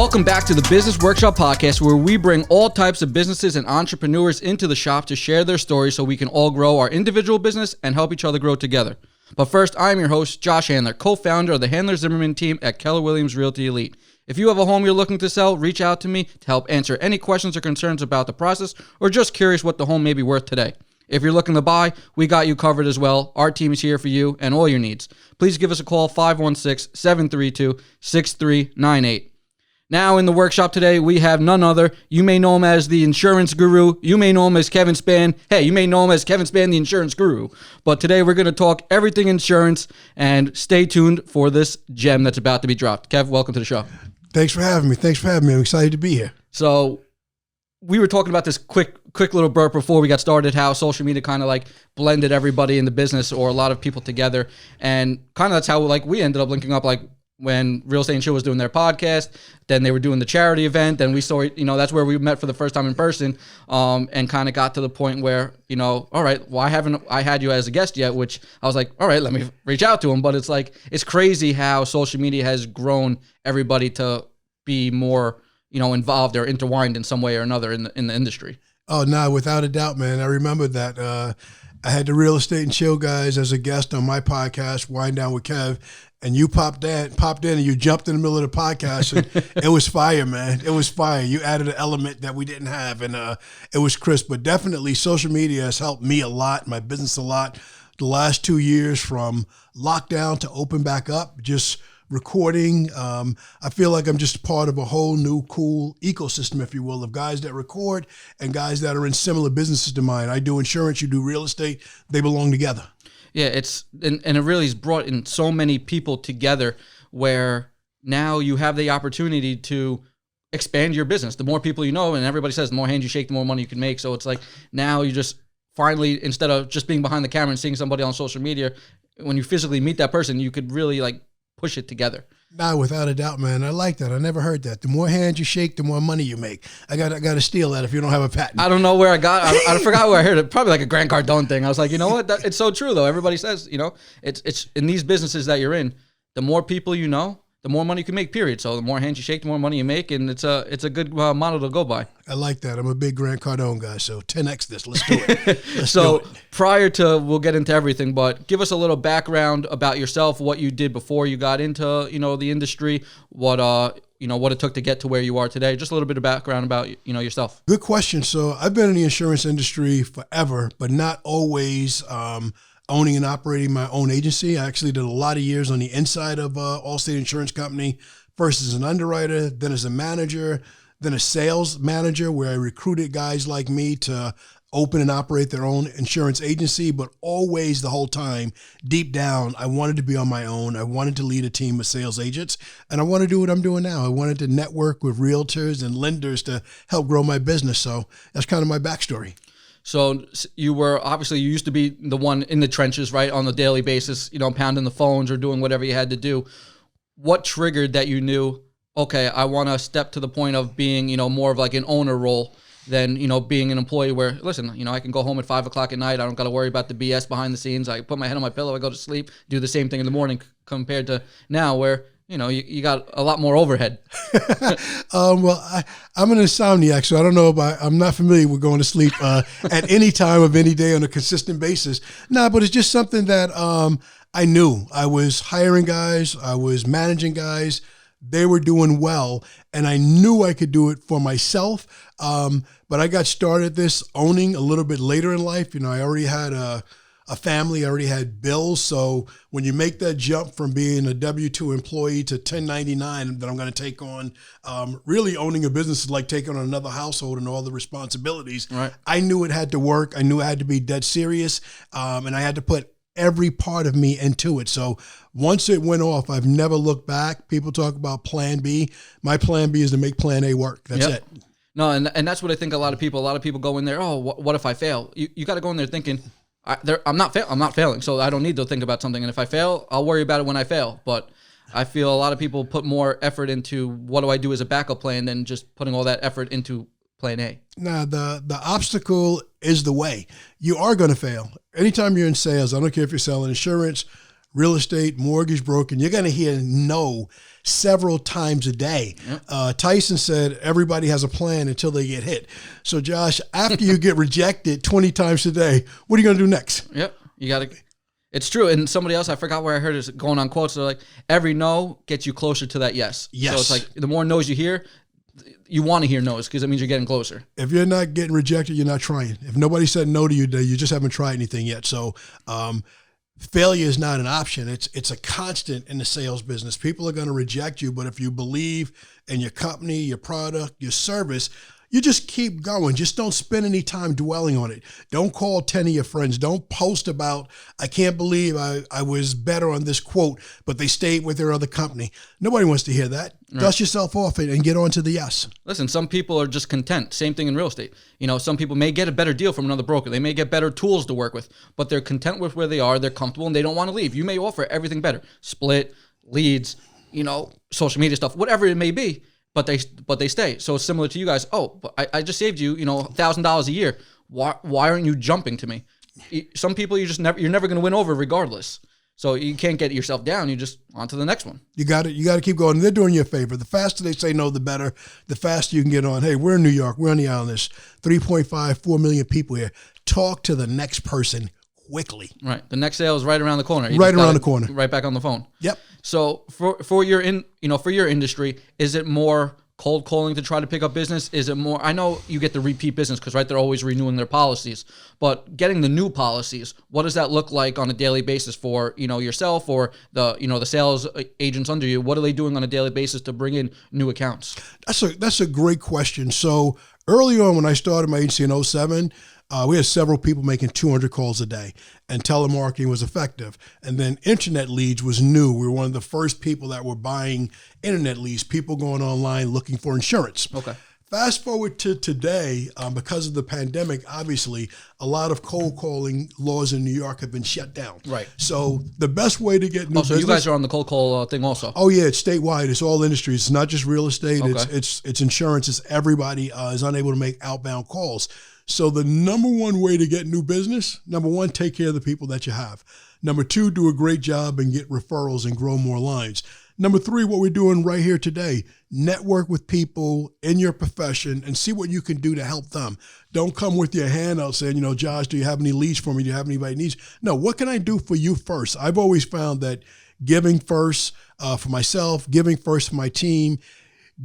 Welcome back to the Business Workshop Podcast, where we bring all types of businesses and entrepreneurs into the shop to share their stories so we can all grow our individual business and help each other grow together. But first, I'm your host, Josh Handler, co-founder of the Handler Zimmerman team at Keller Williams Realty Elite. If you have a home you're looking to sell, reach out to me to help answer any questions or concerns about the process, or just curious what the home may be worth today. If you're looking to buy, we got you covered as well. Our team is here for you and all your needs. Please give us a call, 516-732-6398. Now in the workshop today, we have none other. You may know him as the insurance guru. You may know him as Kevin Spann. Hey, you may know him as Kevin Spann, the insurance guru. But today we're going to talk everything insurance, and stay tuned for this gem that's about to be dropped. Kev, welcome to the show. Thanks for having me. I'm excited to be here. So we were talking about this quick little burp before we got started, how social media kind of like blended everybody in the business, or a lot of people together. And kind of that's how like we ended up linking up, like when Real Estate and Chill was doing their podcast, then they were doing the charity event, then we saw, that's where we met for the first time in person, and kind of got to the point where, all right, well, I haven't had you as a guest yet, which I was like, all right, let me reach out to him. But it's like, it's crazy how social media has grown everybody to be more, involved or intertwined in some way or another in the industry. Oh, no, without a doubt, man. I remember that. I had the Real Estate and Chill guys as a guest on my podcast, Wind Down with Kev, and you popped in and you jumped in the middle of the podcast, and it was fire, man. It was fire. You added an element that we didn't have, and it was crisp. But definitely social media has helped me a lot, my business a lot. The last 2 years from lockdown to open back up, just recording. I feel like I'm just part of a whole new cool ecosystem, if you will, of guys that record and guys that are in similar businesses to mine. I do insurance, you do real estate. They belong together. Yeah, and it really has brought in so many people together, where now you have the opportunity to expand your business. The more people you know, and everybody says the more hands you shake, the more money you can make. So it's like now you just finally, instead of just being behind the camera and seeing somebody on social media, when you physically meet that person, you could really like push it together. No, without a doubt, man. I like that. I never heard that. The more hands you shake, the more money you make. I got to steal that if you don't have a patent. I don't know where I forgot where I heard it. Probably like a Grant Cardone thing. I was like, you know what? It's so true though. Everybody says, it's in these businesses that you're in, the more people you know, the more money you can make, period. So the more hands you shake, the more money you make, and it's a good model to go by. I like that. I'm a big Grant Cardone guy, so 10x this. Let's do it. So prior to, we'll get into everything, but give us a little background about yourself, what you did before you got into, the industry, what it took to get to where you are today. Just a little bit of background about, yourself. Good question. So I've been in the insurance industry forever, but not always owning and operating my own agency. I actually did a lot of years on the inside of Allstate Insurance Company, first as an underwriter, then as a manager, then a sales manager, where I recruited guys like me to open and operate their own insurance agency. But always the whole time, deep down, I wanted to be on my own. I wanted to lead a team of sales agents, and I want to do what I'm doing now. I wanted to network with realtors and lenders to help grow my business. So that's kind of my backstory. So you used to be the one in the trenches, right, on the daily basis, pounding the phones or doing whatever you had to do. What triggered that you knew, okay, I want to step to the point of being, more of like an owner role than, being an employee where, listen, I can go home at 5 o'clock at night. I don't got to worry about the BS behind the scenes. I put my head on my pillow, I go to sleep, do the same thing in the morning, compared to now where, you got a lot more overhead. I'm an insomniac, so I don't know I'm not familiar with going to sleep at any time of any day on a consistent basis. But it's just something that I knew. I was hiring guys, I was managing guys. They were doing well, and I knew I could do it for myself. But I got started this owning a little bit later in life. I already had a family, I already had bills. So when you make that jump from being a W-2 employee to 1099 that I'm going to take on, really owning a business is like taking on another household and all the responsibilities. Right. I knew it had to work. I knew I had to be dead serious, and I had to put every part of me into it. So once it went off, I've never looked back. People talk about plan B. My plan B is to make plan A work. That's it. No, and that's what I think a lot of people go in there, oh, what if I fail? You got to go in there thinking, I'm not failing, so I don't need to think about something. And if I fail, I'll worry about it when I fail. But I feel a lot of people put more effort into what do I do as a backup plan than just putting all that effort into plan A. Nah, the obstacle is the way. You are going to fail. Anytime you're in sales, I don't care if you're selling insurance, real estate, mortgage broking, you're going to hear no several times a day. Yep. Tyson said everybody has a plan until they get hit. So Josh, after you get rejected 20 times a day, what are you going to do next? Yep. You got to. It's true. And somebody else, I forgot where I heard it going on quotes. They're like, every no gets you closer to that yes. Yes. So it's like the more no's you hear, you want to hear no's because it means you're getting closer. If you're not getting rejected, you're not trying. If nobody said no to you today, you just haven't tried anything yet. So failure is not an option. It's a constant in the sales business. People are going to reject you, but if you believe in your company, your product, your service, you just keep going. Just don't spend any time dwelling on it. Don't call 10 of your friends. Don't post about, I can't believe I was better on this quote, but they stayed with their other company. Nobody wants to hear that. Right. Dust yourself off and get on to the yes. Listen, some people are just content. Same thing in real estate. Some people may get a better deal from another broker. They may get better tools to work with, but they're content with where they are. They're comfortable and they don't want to leave. You may offer everything better. Split, leads, social media stuff, whatever it may be. But they stay. So it's similar to you guys. Oh, but I just saved you, $1,000 a year. Why aren't you jumping to me? Some people you're never going to win over regardless. So you can't get yourself down. You just on to the next one. You got to keep going. They're doing you a favor. The faster they say no, the better. The faster you can get on. Hey, we're in New York. We're on the island. There's 3.5, 4 million people here. Talk to the next person quickly. Right. The next sale is right around the corner. Right around the corner. Right back on the phone. Yep. So for your industry, is it more cold calling to try to pick up business? Is it more, I know you get the repeat business because they're always renewing their policies, but getting the new policies, what does that look like on a daily basis for, yourself or the sales agents under you? What are they doing on a daily basis to bring in new accounts? That's a great question. So early on when I started my agency in 2007, we had several people making 200 calls a day, and telemarketing was effective. And then internet leads was new. We were one of the first people that were buying internet leads, people going online looking for insurance. Okay. Fast forward to today, because of the pandemic, obviously, a lot of cold calling laws in New York have been shut down. Right. So the best way to get new so business. you guys are on the cold call thing also. Oh yeah, it's statewide. It's all industries. It's not just real estate. Okay. It's insurance. It's everybody is unable to make outbound calls. So the number one way to get new business, number one, take care of the people that you have. Number two, do a great job and get referrals and grow more lines. Number three, what we're doing right here today, network with people in your profession and see what you can do to help them. Don't come with your hand out saying, Josh, do you have any leads for me? Do you have anybody needs? No, what can I do for you first? I've always found that giving first for myself, giving first for my team,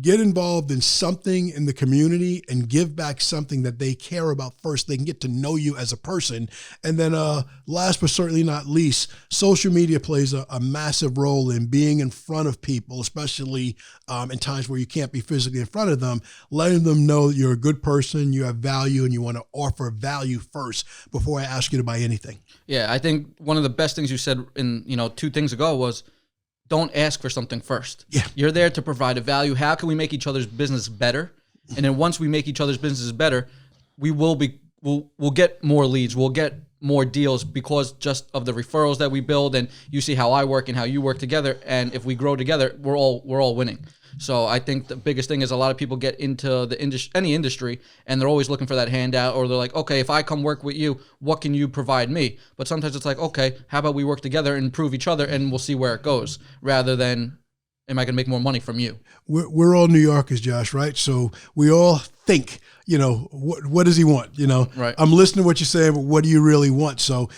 get involved in something in the community and give back something that they care about first. They can get to know you as a person. And then last but certainly not least, social media plays a massive role in being in front of people, especially in times where you can't be physically in front of them, letting them know that you're a good person, you have value, and you want to offer value first before I ask you to buy anything. Yeah, I think one of the best things you said in 2 things ago was, don't ask for something first. Yeah. You're there to provide a value. How can we make each other's business better? And then once we make each other's businesses better, we'll get more leads. We'll get more deals because just of the referrals that we build, and you see how I work and how you work together. And if we grow together, we're all winning. So I think the biggest thing is a lot of people get into any industry and they're always looking for that handout, or they're like, okay, if I come work with you, what can you provide me? But sometimes it's like, okay, how about we work together and improve each other and we'll see where it goes, rather than am I going to make more money from you? We're all New Yorkers, Josh, right? So we all think, what does he want? Right. I'm listening to what you're saying, but what do you really want? So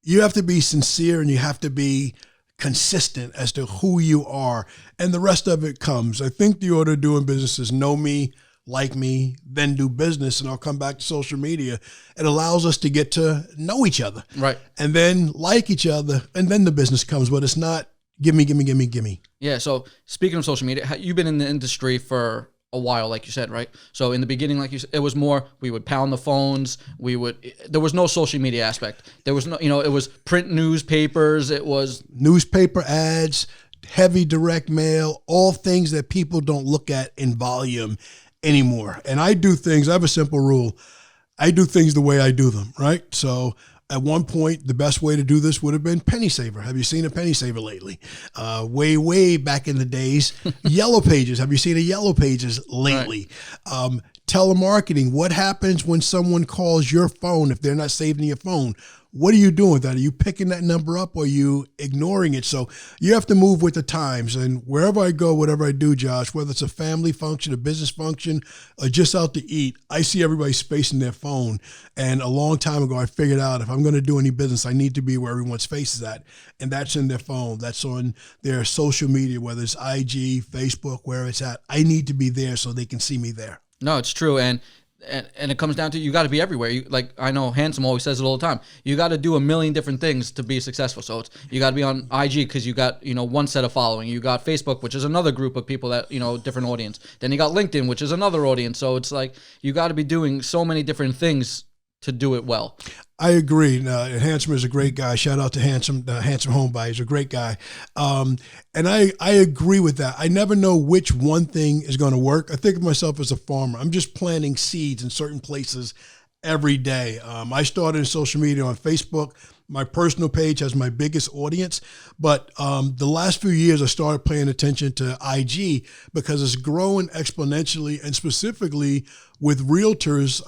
you have to be sincere and you have to be consistent as to who you are, and the rest of it comes. I think the order of doing business is know me, like me, then do business. And I'll come back to social media. It allows us to get to know each other, right? And then like each other, and then the business comes. But it's not give me. Yeah. So speaking of social media, you've been in the industry for a while, like you said, right? So in the beginning, like you said, it was more, we would pound the phones. There was no social media aspect. There was no, it was print newspapers. It was newspaper ads, heavy direct mail, all things that people don't look at in volume anymore. And I have a simple rule. I do things the way I do them, right? So at one point, the best way to do this would have been penny saver. Have you seen a penny saver lately? Way back in the days. Yellow pages. Have you seen a yellow pages lately? Right. Telemarketing. What happens when someone calls your phone if they're not saved in your phone? What are you doing with that? Are you picking that number up or are you ignoring it? So you have to move with the times. And wherever I go, whatever I do, Josh, whether it's a family function, a business function, or just out to eat, I see everybody spacing their phone. And a long time ago, I figured out if I'm going to do any business, I need to be where everyone's face is at. And that's in their phone. That's on their social media, whether it's IG, Facebook, where it's at. I need to be there so they can see me there. No, it's true. And it comes down to you got to be everywhere. Like I know Handsome always says it all the time. You got to do a million different things to be successful. So you got to be on IG because you got one set of following. You got Facebook, which is another group of people that different audience. Then you got LinkedIn, which is another audience. So it's like you got to be doing so many different things to do it well. I agree. Handsome is a great guy. Shout out to Handsome Home Buy. He's a great guy. And I agree with that. I never know which one thing is going to work. I think of myself as a farmer. I'm just planting seeds in certain places every day. I started in social media on Facebook. My personal page has my biggest audience, but the last few years I started paying attention to IG because it's growing exponentially, and specifically with realtors.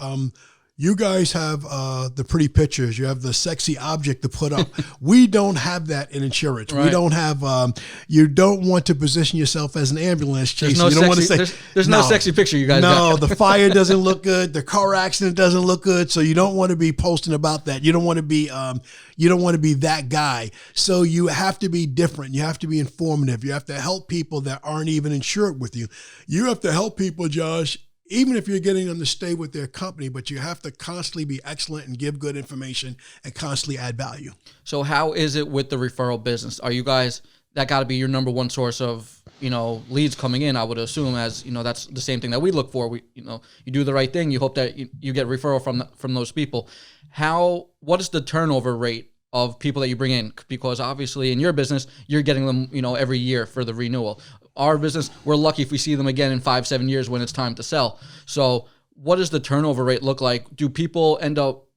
You guys have the pretty pictures. You have the sexy object to put up. We don't have that in insurance. Right. We don't have. You don't want to position yourself as an ambulance chaser. No you don't want to say. There's no sexy picture you guys got. No, the fire doesn't look good. The car accident doesn't look good. So you don't want to be posting about that. You don't want to be. You don't want to be that guy. So you have to be different. You have to be informative. You have to help people that aren't even insured with you. You have to help people, Josh. Even if you're getting them to stay with their company, but you have to constantly be excellent and give good information and constantly add value. So how is it with the referral business? Are you guys, that got to be your number one source of, leads coming in, I would assume, as, that's the same thing that we look for. You do the right thing. You hope that you get referral from those people. What is the turnover rate of people that you bring in? Because obviously in your business, you're getting them, every year for the renewal. Our business, we're lucky if we see them again in 5-7 years when it's time to sell. So what does the turnover rate look like? Do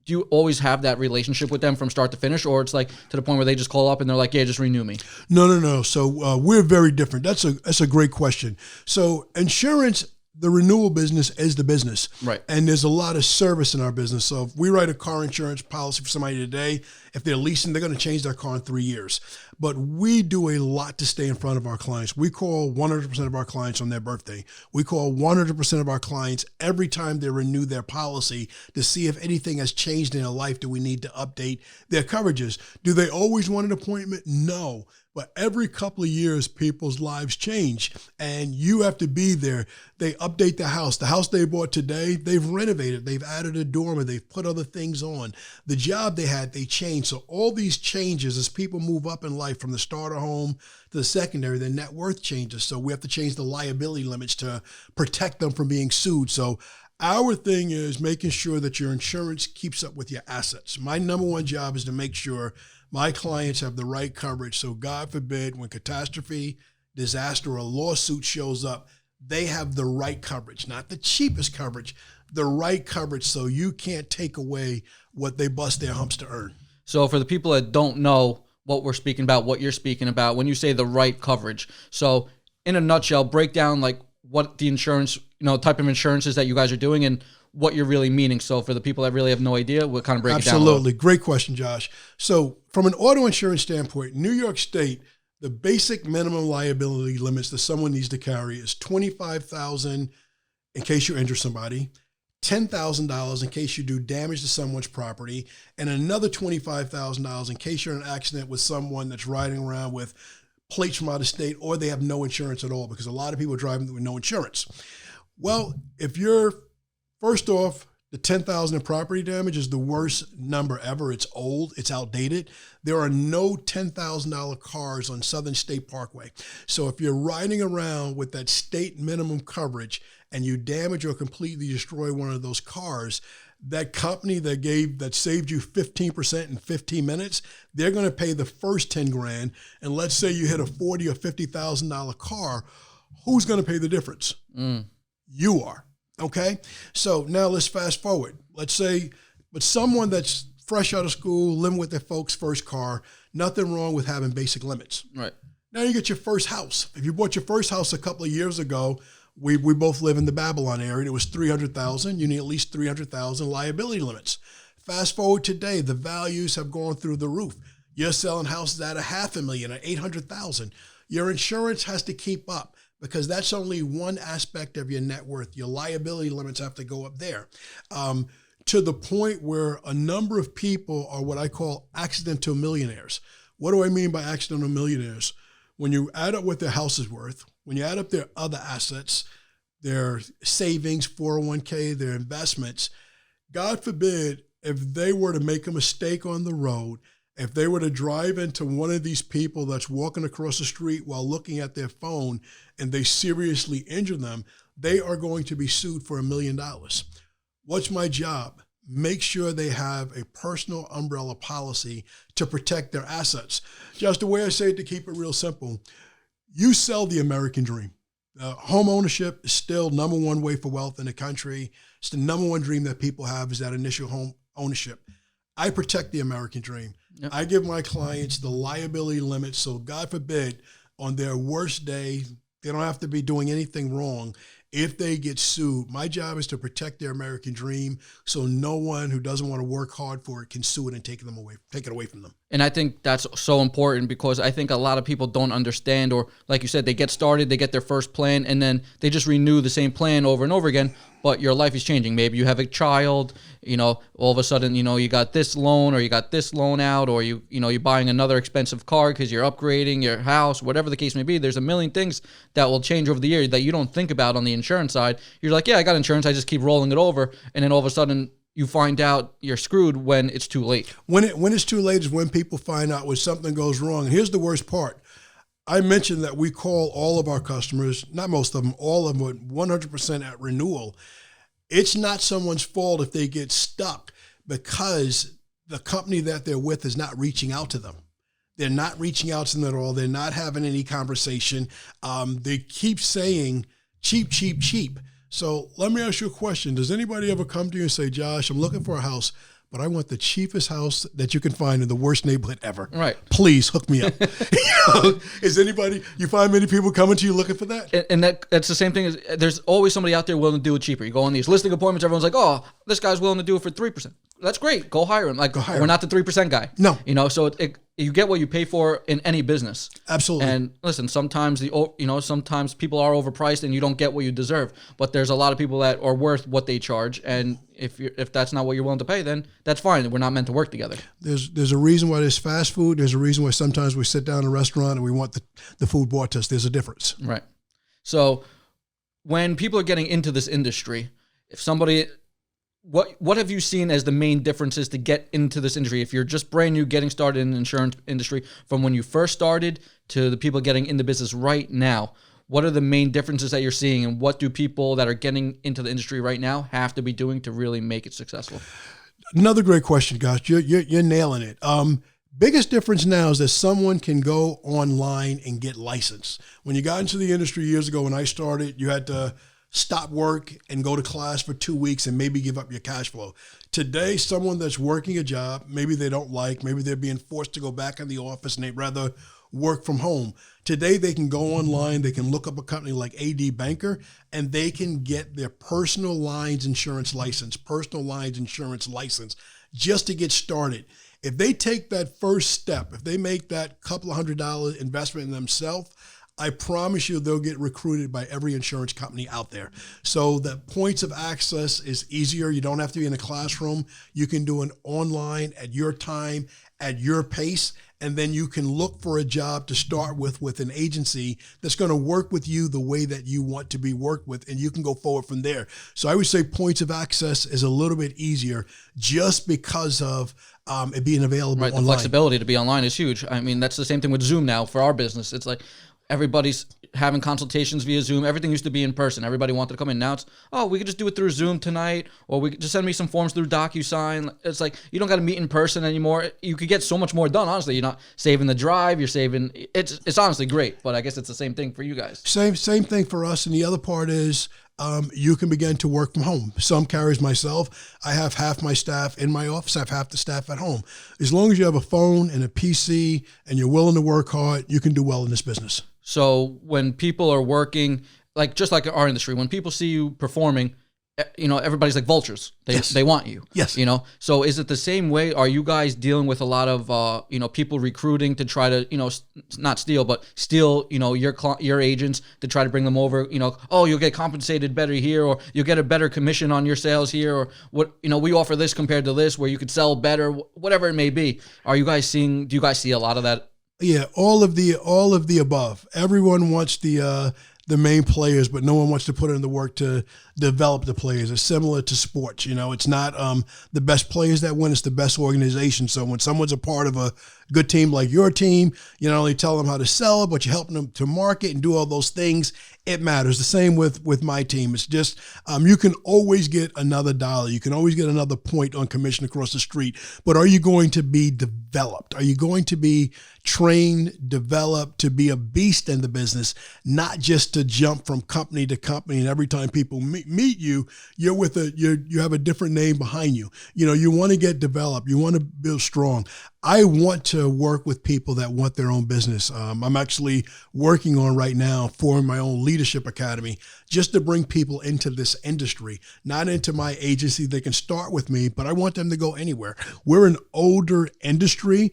you always have that relationship with them from start to finish, or it's like to the point where they just call up and they're like, yeah, just renew me? No. So we're very different. That's a great question. So insurance, the renewal business is the business. Right. And there's a lot of service in our business. So if we write a car insurance policy for somebody today, if they're leasing, they're going to change their car in 3 years. But we do a lot to stay in front of our clients. We call 100% of our clients on their birthday. We call 100% of our clients every time they renew their policy to see if anything has changed in their life. Do we need to update their coverages? Do they always want an appointment? No. But every couple of years, people's lives change, and you have to be there. They update the house. The house they bought today, they've renovated. They've added a dormer. They've put other things on. The job they had, they changed. So all these changes, as people move up in life from the starter home to the secondary, their net worth changes. So we have to change the liability limits to protect them from being sued. So our thing is making sure that your insurance keeps up with your assets. My number one job is to make sure my clients have the right coverage. So God forbid, when catastrophe, disaster, or a lawsuit shows up, they have the right coverage, not the cheapest coverage, the right coverage, so you can't take away what they bust their humps to earn. So for the people that don't know what we're speaking about, what you're speaking about, when you say the right coverage, so in a nutshell, break down like what the insurance, type of insurances that you guys are doing and what you're really meaning. So for the people that really have no idea, we'll kind of break it down. Absolutely. Great question, Josh. So from an auto insurance standpoint, New York State, the basic minimum liability limits that someone needs to carry is $25,000 in case you injure somebody, $10,000 in case you do damage to someone's property, and another $25,000 in case you're in an accident with someone that's riding around with plates from out of state, or they have no insurance at all, because a lot of people are driving with no insurance. Well, if you're, first off, the $10,000 in property damage is the worst number ever. It's old. It's outdated. There are no $10,000 cars on Southern State Parkway. So if you're riding around with that state minimum coverage and you damage or completely destroy one of those cars, that company that saved you 15% in 15 minutes, they're going to pay the first 10 grand. And let's say you hit a $40,000 or $50,000 car, who's going to pay the difference? You are. Okay, so now let's fast forward. Let's say, but someone that's fresh out of school, living with their folks' first car, nothing wrong with having basic limits. Right. Now you get your first house. If you bought your first house a couple of years ago, We both live in the Babylon area, and it was 300,000. You need at least 300,000 liability limits. Fast forward today, the values have gone through the roof. You're selling houses at $500,000 or 800,000. Your insurance has to keep up because that's only one aspect of your net worth. Your liability limits have to go up there. To the point where a number of people are what I call accidental millionaires. What do I mean by accidental millionaires? When you add up what their house is worth, when you add up their other assets, their savings, 401k, their investments, God forbid, if they were to make a mistake on the road, if they were to drive into one of these people that's walking across the street while looking at their phone and they seriously injure them, they are going to be sued for $1 million. What's my job? Make sure they have a personal umbrella policy to protect their assets. Just the way I say it to keep it real simple, you sell the American dream. Home ownership is still number one way for wealth in the country. It's the number one dream that people have is that initial home ownership. I protect the American dream. Yep. I give my clients the liability limit so God forbid on their worst day, they don't have to be doing anything wrong. If they get sued, my job is to protect their American dream so no one who doesn't want to work hard for it can sue it and take it away from them. And I think that's so important because I think a lot of people don't understand, or like you said, they get started, they get their first plan, and then they just renew the same plan over and over again, but your life is changing. Maybe you have a child, all of a sudden, you got this loan or you got this loan out, or you're buying another expensive car because you're upgrading your house, whatever the case may be. There's a million things that will change over the year that you don't think about on the insurance side. You're like, yeah, I got insurance. I just keep rolling it over. And then all of a sudden, you find out you're screwed when it's too late. When it's too late is when people find out when something goes wrong. And here's the worst part. I mentioned that we call all of our customers, not most of them, all of them 100% at renewal. It's not someone's fault if they get stuck because the company that they're with is not reaching out to them. They're not reaching out to them at all. They're not having any conversation. They keep saying cheap, cheap, cheap. So let me ask you a question. Does anybody ever come to you and say, Josh, I'm looking for a house, but I want the cheapest house that you can find in the worst neighborhood ever. Right. Please hook me up. You find many people coming to you looking for that? And that's the same thing as there's always somebody out there willing to do it cheaper. You go on these listing appointments, everyone's like, oh, this guy's willing to do it for 3%. That's great. Go hire him. We're not the 3% guy. No. So you get what you pay for in any business. Absolutely. And listen, sometimes sometimes people are overpriced and you don't get what you deserve. But there's a lot of people that are worth what they charge. And if that's not what you're willing to pay, then that's fine. We're not meant to work together. There's a reason why there's fast food. There's a reason why sometimes we sit down in a restaurant and we want the food brought to us. There's a difference. Right. So when people are getting into this industry, if somebody... What have you seen as the main differences to get into this industry? If you're just brand new getting started in the insurance industry from when you first started to the people getting in the business right now, what are the main differences that you're seeing, and what do people that are getting into the industry right now have to be doing to really make it successful? Another great question, Gosh. You're nailing it. Biggest difference now is that someone can go online and get licensed. When you got into the industry years ago when I started, you had to stop work and go to class for 2 weeks and maybe give up your cash flow. Today, someone that's working a job, maybe they don't like, maybe they're being forced to go back in the office and they'd rather work from home. Today, they can go online, they can look up a company like AD Banker, and they can get their personal lines insurance license just to get started. If they take that first step, if they make that couple of $100 investment in themselves, I promise you they'll get recruited by every insurance company out there. So the points of access is easier. You don't have to be in a classroom. You can do it online at your time, at your pace, and then you can look for a job to start with an agency that's going to work with you the way that you want to be worked with, and you can go forward from there. So I would say points of access is a little bit easier just because of it being available online. The flexibility to be online is huge. I mean, that's the same thing with Zoom now for our business. It's like, everybody's having consultations via Zoom. Everything used to be in person. Everybody wanted to come in. Now it's, we could just do it through Zoom tonight, or we could just send me some forms through DocuSign. It's like, you don't got to meet in person anymore. You could get so much more done, honestly. You're not saving the drive. You're saving, it's honestly great, but I guess it's the same thing for you guys. Same thing for us. And the other part is, you can begin to work from home. Some carriers, myself, I have half my staff in my office. I have half the staff at home. As long as you have a phone and a PC and you're willing to work hard, you can do well in this business. So when people are working like just like our industry, when people see you performing, everybody's like vultures. They want you. Yes. So is it the same way? Are you guys dealing with a lot of people recruiting to try to not steal, but steal your agents to try to bring them over? Oh, you'll get compensated better here, or you'll get a better commission on your sales here, or what? We offer this compared to this, where you could sell better, whatever it may be. Do you guys see a lot of that? Yeah, all of the above. Everyone wants the main players, but no one wants to put in the work to develop the players. It's similar to sports. It's not the best players that win, it's the best organization. So when someone's a part of a good team like your team, you not only tell them how to sell, but you're helping them to market and do all those things. It matters. The same with my team. It's just you can always get another dollar. You can always get another point on commission across the street. But are you going to be developed? Are you going to be trained, developed to be a beast in the business, not just to jump from company to company, and every time people meet you, you have a different name behind you. You want to get developed. You want to build strong. I want to work with people that want their own business. I'm actually working on right now forming my own leadership academy just to bring people into this industry, not into my agency. They can start with me, but I want them to go anywhere. We're an older industry.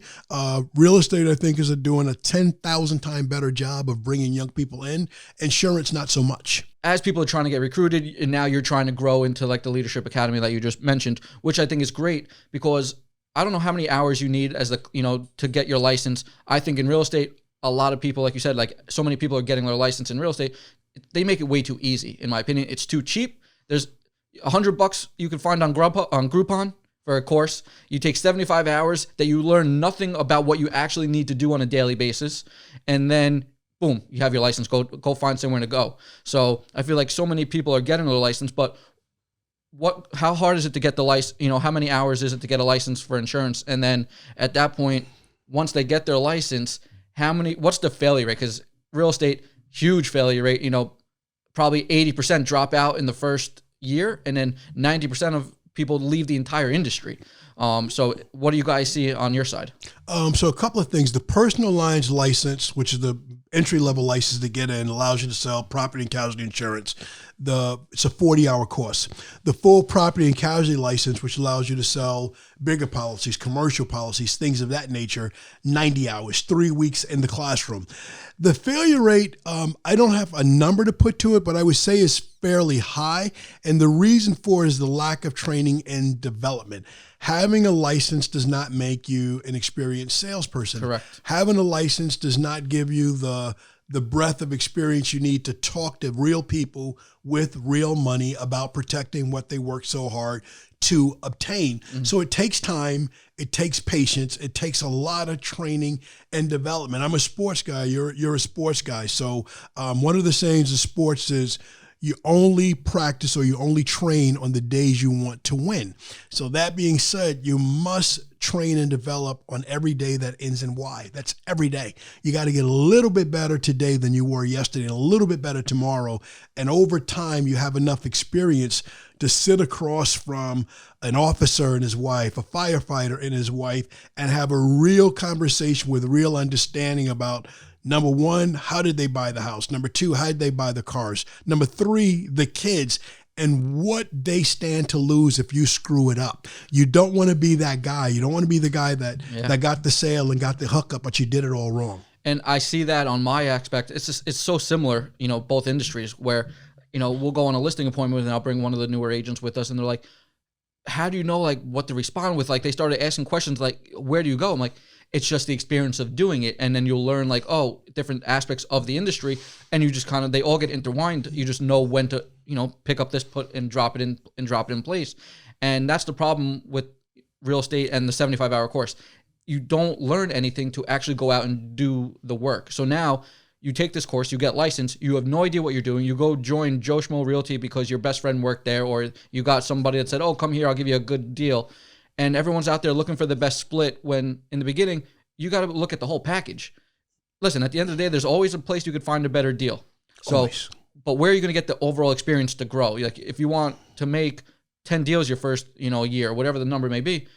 Real estate, I think, is doing a 10,000 times better job of bringing young people in. Insurance, not so much. As people are trying to get recruited, and now you're trying to grow into like the leadership academy that you just mentioned, which I think is great, because I don't know how many hours you need to get your license. I think in real estate, a lot of people, like you said, like so many people are getting their license in real estate. They make it way too easy, in my opinion. It's too cheap. There's $100 you can find on Groupon for a course. You take 75 hours that you learn nothing about what you actually need to do on a daily basis, and then boom, you have your license. Go find somewhere to go. So I feel like so many people are getting their license, but how hard is it to get the license? How many hours is it to get a license for insurance? And then at that point, once they get their license, what's the failure rate? Because real estate, huge failure rate, probably 80% drop out in the first year, and then 90% of people leave the entire industry. So what do you guys see on your side? So a couple of things. The personal lines license, which is the entry-level license to get in, allows you to sell property and casualty insurance. It's a 40-hour course. The full property and casualty license, which allows you to sell bigger policies, commercial policies, things of that nature, 90 hours, 3 weeks in the classroom. The failure rate, I don't have a number to put to it, but I would say is fairly high. And the reason for it is the lack of training and development. Having a license does not make you an experienced salesperson. Correct. Having a license does not give you the breadth of experience you need to talk to real people with real money about protecting what they work so hard to obtain. Mm-hmm. So it takes time, it takes patience, it takes a lot of training and development. I'm a sports guy, you're a sports guy. So one of the sayings of sports is, you only practice or you only train on the days you want to win. So that being said, you must train and develop on every day that ends in Y. That's every day. You got to get a little bit better today than you were yesterday, and a little bit better tomorrow. And over time, you have enough experience to sit across from an officer and his wife, a firefighter and his wife, and have a real conversation with real understanding about, number one, how did they buy the house? Number two, how did they buy the cars? Number three, the kids, and what they stand to lose if you screw it up. You don't want to be that guy. You don't want to be the guy that got the sale and got the hookup, but you did it all wrong. And I see that on my aspect. It's so similar, both industries, where, we'll go on a listing appointment and I'll bring one of the newer agents with us, and they're like, how do you know what to respond with? Like, they started asking questions like, where do you go? I'm like, it's just the experience of doing it. And then you'll learn different aspects of the industry, and you just they all get intertwined. You just know when to, pick up this, put and drop it in place. And that's the problem with real estate and the 75-hour course. You don't learn anything to actually go out and do the work. So now you take this course, you get licensed, you have no idea what you're doing. You go join Joe Schmo Realty because your best friend worked there, or you got somebody that said, oh, come here, I'll give you a good deal. And everyone's out there looking for the best split, when in the beginning, you got to look at the whole package. Listen, at the end of the day, there's always a place you could find a better deal. So, always. But where are you going to get the overall experience to grow? Like, if you want to make 10 deals your first, year, whatever the number may be,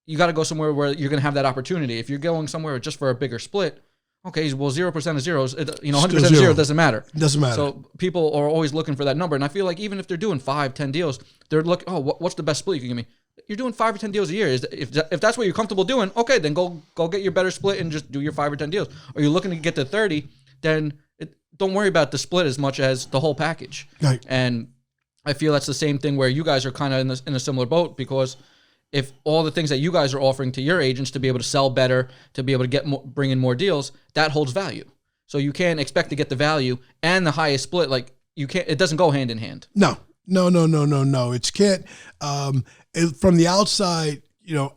you got to go somewhere where you're going to have that opportunity. If you're going somewhere just for a bigger split, Okay, well, 0% of zeros, 100% Still of zero. zero doesn't matter. Doesn't matter. So people are always looking for that number. And I feel like even if they're doing 5, 10 deals, they're looking, what's the best split you can give me? You're doing 5 or 10 deals a year. If that's what you're comfortable doing, okay, then go get your better split and just do your 5 or 10 deals. Or you're looking to get to 30, then don't worry about the split as much as the whole package. Right. And I feel that's the same thing where you guys are kind of in a similar boat, because if all the things that you guys are offering to your agents to be able to sell better, to be able to bring in more deals, that holds value. So you can't expect to get the value and the highest split. Like you can't. It doesn't go hand in hand. No. It's can't. From the outside,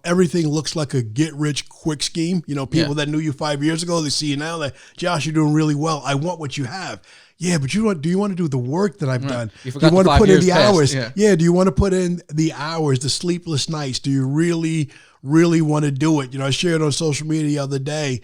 everything looks like a get-rich-quick scheme. People that knew you 5 years ago, they see you now, like, Josh, you're doing really well. I want what you have. Yeah, but do you want to do the work that I've done? You do you want to put in the hours? Yeah. Do you want to put in the hours, the sleepless nights? Do you really, really want to do it? I shared on social media the other day,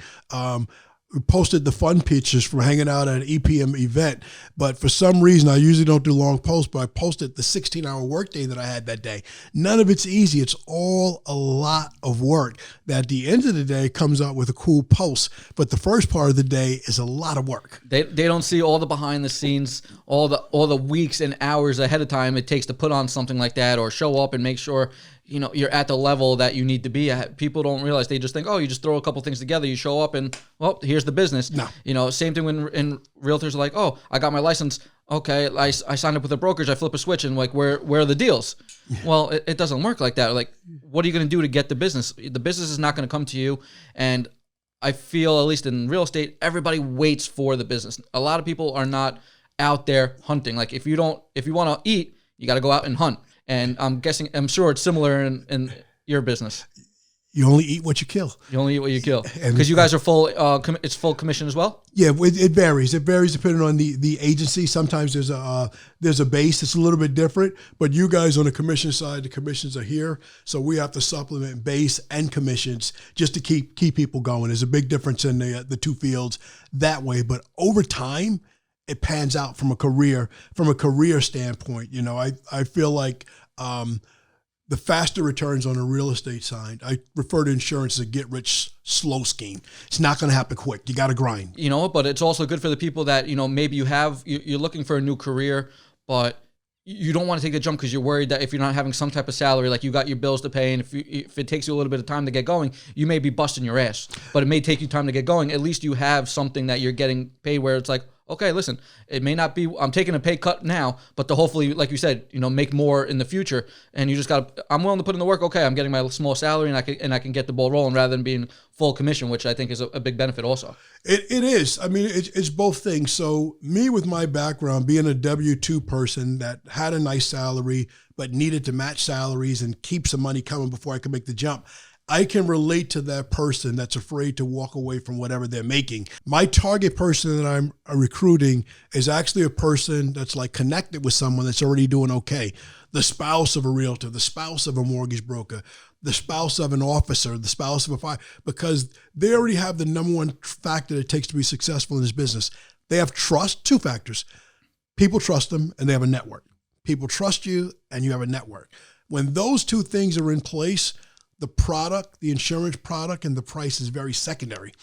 we posted the fun pictures from hanging out at an EPM event, but for some reason, I usually don't do long posts, but I posted the 16-hour workday that I had that day. None of it's easy. It's all a lot of work that at the end of the day comes out with a cool post, but the first part of the day is a lot of work. They don't see all the behind the scenes, all the weeks and hours ahead of time it takes to put on something like that or show up and make sure you're at the level that you need to be at. People don't realize. They just think, you just throw a couple things together, you show up, and, well, here's the business. No. Same thing when realtors are like, I got my license. Okay, I signed up with a brokerage. I flip a switch, and like, where are the deals? Well, it doesn't work like that. Like, what are you going to do to get the business? The business is not going to come to you. And I feel, at least in real estate, everybody waits for the business. A lot of people are not out there hunting. Like, if you want to eat, you got to go out and hunt. And I'm sure it's similar in your business. You only eat what you kill. You only eat what you kill. Because you guys are full, it's full commission as well? Yeah, it varies. It varies depending on the agency. Sometimes there's a base that's a little bit different, but you guys on the commission side, the commissions are here. So we have to supplement base and commissions just to keep people going. There's a big difference in the two fields that way. But over time, it pans out from a career standpoint. I feel like the faster returns on the real estate side, I refer to insurance as a get-rich slow scheme. It's not going to happen quick. You got to grind. But it's also good for the people that, maybe you're looking for a new career, but you don't want to take the jump because you're worried that if you're not having some type of salary, like you got your bills to pay, and if it takes you a little bit of time to get going, you may be busting your ass. But it may take you time to get going. At least you have something that you're getting paid where it's like, okay, listen, it may not be, I'm taking a pay cut now, but to hopefully, like you said, make more in the future. And you just I'm willing to put in the work. Okay, I'm getting my small salary and I can get the ball rolling rather than being full commission, which I think is a big benefit also. It is. I mean, it's both things. So me, with my background, being a W-2 person that had a nice salary, but needed to match salaries and keep some money coming before I could make the jump, I can relate to that person that's afraid to walk away from whatever they're making. My target person that I'm recruiting is actually a person that's like connected with someone that's already doing okay. The spouse of a realtor, the spouse of a mortgage broker, the spouse of an officer, the spouse of a fire, because they already have the number one factor that it takes to be successful in this business. They have trust, 2 factors. People trust them and they have a network. People trust you and you have a network. When those 2 things are in place, the product, the insurance product, and the price is very secondary.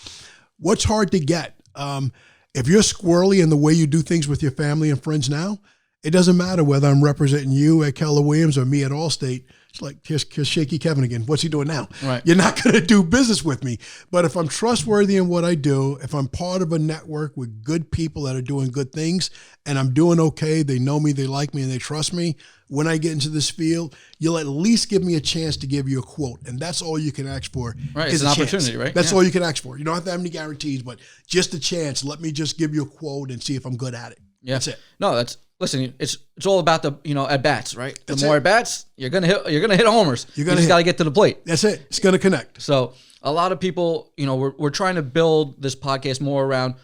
What's hard to get? If you're squirrely in the way you do things with your family and friends now, it doesn't matter whether I'm representing you at Keller Williams or me at Allstate. It's like, here's Shaky Kevin again. What's he doing now? Right. You're not going to do business with me. But if I'm trustworthy in what I do, if I'm part of a network with good people that are doing good things, and I'm doing okay, they know me, they like me, and they trust me, when I get into this field, you'll at least give me a chance to give you a quote. And that's all you can ask for. Right, it's an opportunity, right? That's all you can ask for. You don't have to have any guarantees, but just a chance. Let me just give you a quote and see if I'm good at it. Yeah. That's it. No, listen, it's all about the, at bats, right? The That's more it. at bats, you're gonna hit homers. You just got to get to the plate. That's it. It's going to connect. So a lot of people, we're trying to build this podcast more around,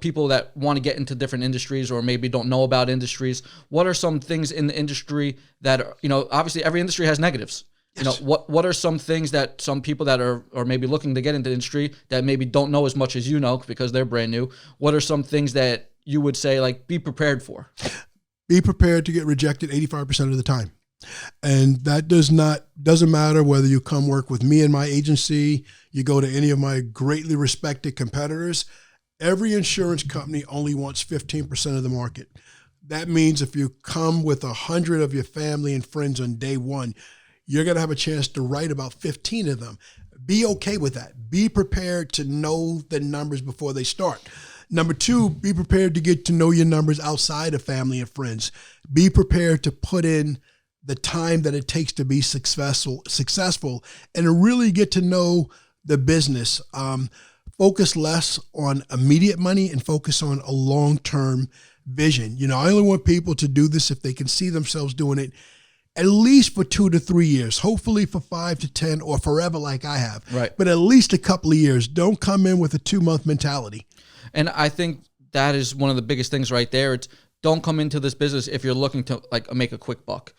people that want to get into different industries or maybe don't know about industries. What are some things in the industry that are, obviously every industry has negatives. Yes. What are some things that some people that are maybe looking to get into the industry that maybe don't know as much as because they're brand new? What are some things that you would say, like, be prepared for? Be prepared to get rejected 85% of the time. And that doesn't matter whether you come work with me in my agency, you go to any of my greatly respected competitors. Every insurance company only wants 15% of the market. That means if you come with 100 of your family and friends on day one, you're going to have a chance to write about 15 of them. Be okay with that. Be prepared to know the numbers before they start. Number two, be prepared to get to know your numbers outside of family and friends. Be prepared to put in the time that it takes to be successful and to really get to know the business. Focus less on immediate money and focus on a long-term vision. I only want people to do this if they can see themselves doing it at least for 2 to 3 years, hopefully for 5 to 10 or forever like I have. Right. But at least a couple of years. Don't come in with a 2-month mentality. And I think that is one of the biggest things right there. It's don't come into this business if you're looking to make a quick buck,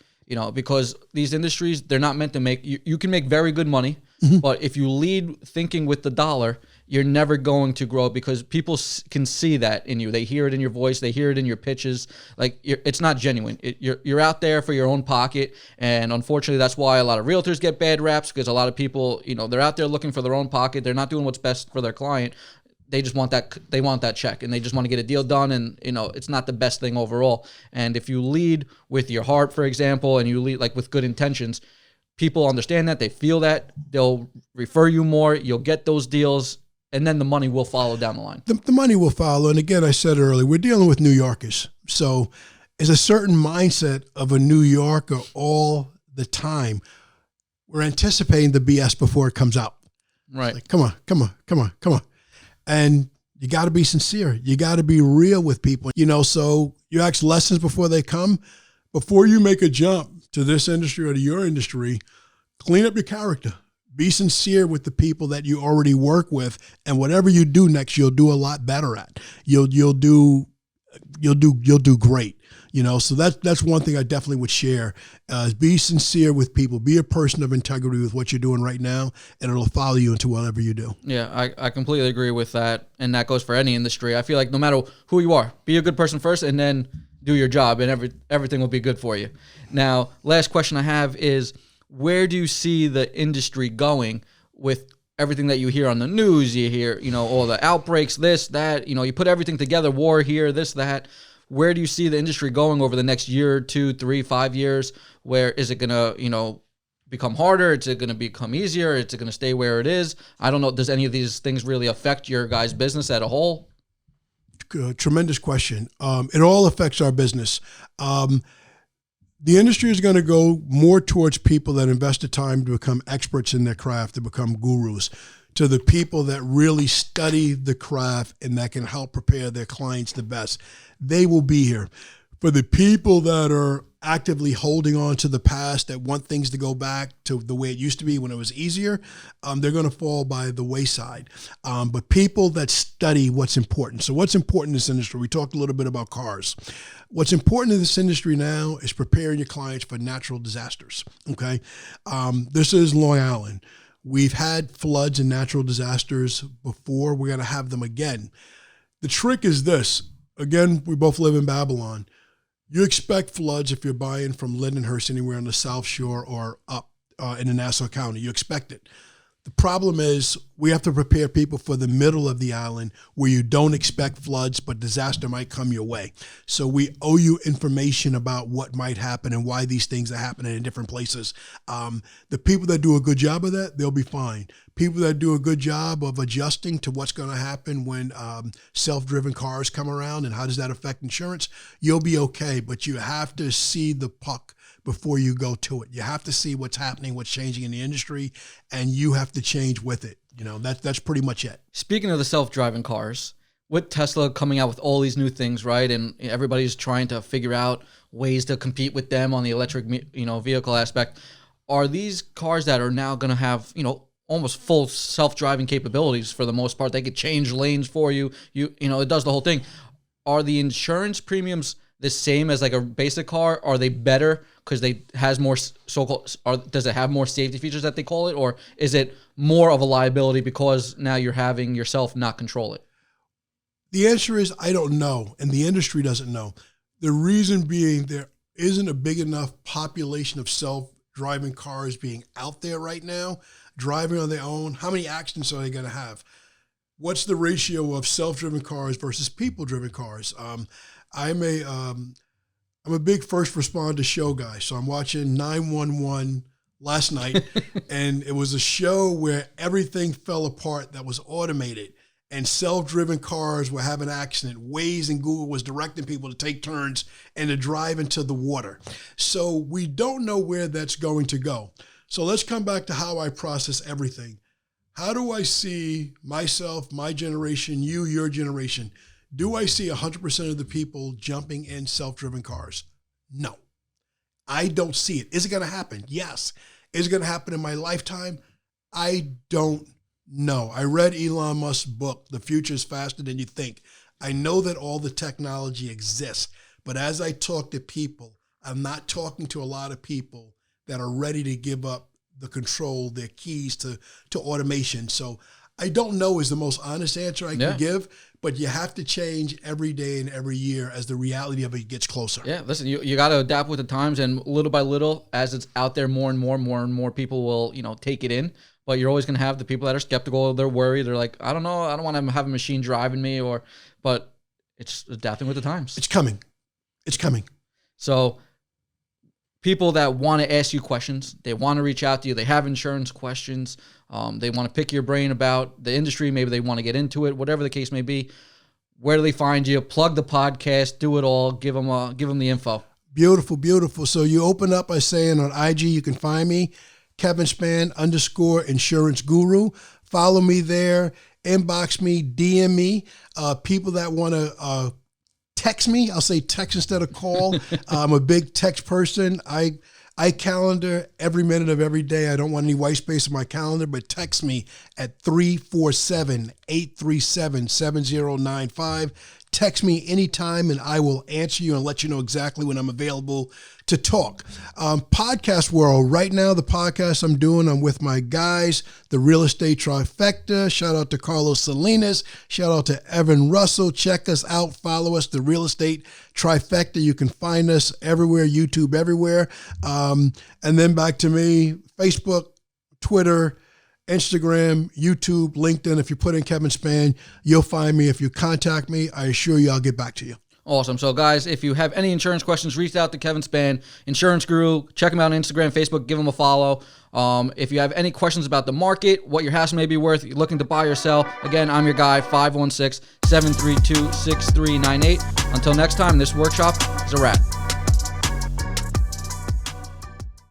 because these industries, they're not meant to make, you can make very good money, but if you lead thinking with the dollar, you're never going to grow because people can see that in you. They hear it in your voice. They hear it in your pitches. It's not genuine. You're out there for your own pocket. And unfortunately, that's why a lot of realtors get bad raps because a lot of people, they're out there looking for their own pocket. They're not doing what's best for their client. They just want that. They want that check, and they just want to get a deal done. And it's not the best thing overall. And if you lead with your heart, for example, and you lead with good intentions, people understand that. They feel that. They'll refer you more. You'll get those deals, and then the money will follow down the line. The money will follow. And again, I said earlier, we're dealing with New Yorkers, so it's a certain mindset of a New Yorker all the time. We're anticipating the BS before it comes out. Right. Come on. And you got to be sincere. You got to be real with people. So you ask lessons before they come. Before you make a jump to this industry or to your industry, clean up your character. Be sincere with the people that you already work with, and whatever you do next, you'll do a lot better at. You'll do great. So that's one thing I definitely would share. Is be sincere with people. Be a person of integrity with what you're doing right now, and it'll follow you into whatever you do. Yeah, I completely agree with that, and that goes for any industry. I feel like no matter who you are, be a good person first, and then do your job, and everything will be good for you. Now, last question I have is, where do you see the industry going with everything that you hear on the news? You hear, all the outbreaks, this, that, you put everything together, war here, this, that. Where do you see the industry going over the next year, 2, 3, 5 years? Where is it going to, become harder? Is it going to become easier? Is it going to stay where it is? I don't know. Does any of these things really affect your guys' business as a whole? Tremendous question. It all affects our business. The industry is going to go more towards people that invest the time to become experts in their craft, to become gurus, to the people that really study the craft and that can help prepare their clients the best. They will be here. For the people that are actively holding on to the past, that want things to go back to the way it used to be when it was easier, they're going to fall by the wayside. But people that study what's important. So what's important in this industry? We talked a little bit about cars. What's important in this industry now is preparing your clients for natural disasters. Okay. This is Long Island. We've had floods and natural disasters before. We're going to have them again. The trick is this. Again, we both live in Babylon. You expect floods if you're buying from Lindenhurst anywhere on the South Shore or up in the Nassau County. You expect it. The problem is we have to prepare people for the middle of the island where you don't expect floods, but disaster might come your way. So we owe you information about what might happen and why these things are happening in different places. The people that do a good job of that, they'll be fine. People that do a good job of adjusting to what's going to happen when self-driven cars come around and how does that affect insurance, you'll be okay. But you have to see the puck before you go to it. You have to see what's happening, what's changing in the industry, and you have to change with it. That's pretty much it. Speaking of the self-driving cars, with Tesla coming out with all these new things, right, and everybody's trying to figure out ways to compete with them on the electric, vehicle aspect, are these cars that are now going to have, almost full self-driving capabilities for the most part? They could change lanes for you. It does the whole thing. Are the insurance premiums the same as like a basic car? Are they better because has more so-called, does it have more safety features that they call it, or is it more of a liability because now you're having yourself not control it? The answer is I don't know, and the industry doesn't know. The reason being there isn't a big enough population of self-driving cars being out there right now, driving on their own. How many accidents are they going to have? what's the ratio of self-driven cars versus people-driven cars? I'm a big first responder show guy, so I'm watching 911 last night, and it was a show where everything fell apart that was automated, and self-driven cars were having an accident. Waze and Google was directing people to take turns and to drive into the water. So we don't know where that's going to go. So let's come back to how I process everything. How do I see myself, my generation, you, your generation? Do I see 100% of the people jumping in self-driven cars? No. I don't see it. Is it going to happen? Yes. Is it going to happen in my lifetime? I don't know. I read Elon Musk's book, The Future is Faster Than You Think. I know that all the technology exists, but as I talk to people, I'm not talking to a lot of people that are ready to give up the control, their keys to automation. So I don't know is the most honest answer I can give, but you have to change every day and every year as the reality of it gets closer. Yeah, listen, you got to adapt with the times, and little by little, as it's out there, more and more people will, take it in. But you're always going to have the people that are skeptical. They're worried. They're like, I don't know. I don't want to have a machine driving me, but it's adapting with the times. It's coming. It's coming. So people that want to ask you questions, they want to reach out to you. They have insurance questions. They want to pick your brain about the industry. Maybe they want to get into it, whatever the case may be. Where do they find you? Plug the podcast, do it all. Give them the info. Beautiful, beautiful. So you open up by saying on IG, you can find me, Kevin Spann _insurance guru. Follow me there, inbox me, DM me. People that want to text me, I'll say text instead of call. I'm a big text person. I calendar every minute of every day. I don't want any white space in my calendar, but text me at 347-837-7095. Text me anytime and I will answer you and let you know exactly when I'm available to talk. Podcast world. Right now, the podcast I'm with my guys, the Real Estate Trifecta. Shout out to Carlos Salinas. Shout out to Evan Russell. Check us out. Follow us, the Real Estate Trifecta. You can find us everywhere, YouTube, everywhere. And then back to me, Facebook, Twitter, Instagram, YouTube, LinkedIn. If you put in Kevin Spann, you'll find me. If you contact me, I assure you I'll get back to you. Awesome. So, guys, if you have any insurance questions, reach out to Kevin Spann, Insurance Guru. Check him out on Instagram, Facebook. Give him a follow. If you have any questions about the market, what your house may be worth, you're looking to buy or sell, again, I'm your guy, 516-732-6398. Until next time, this workshop is a wrap.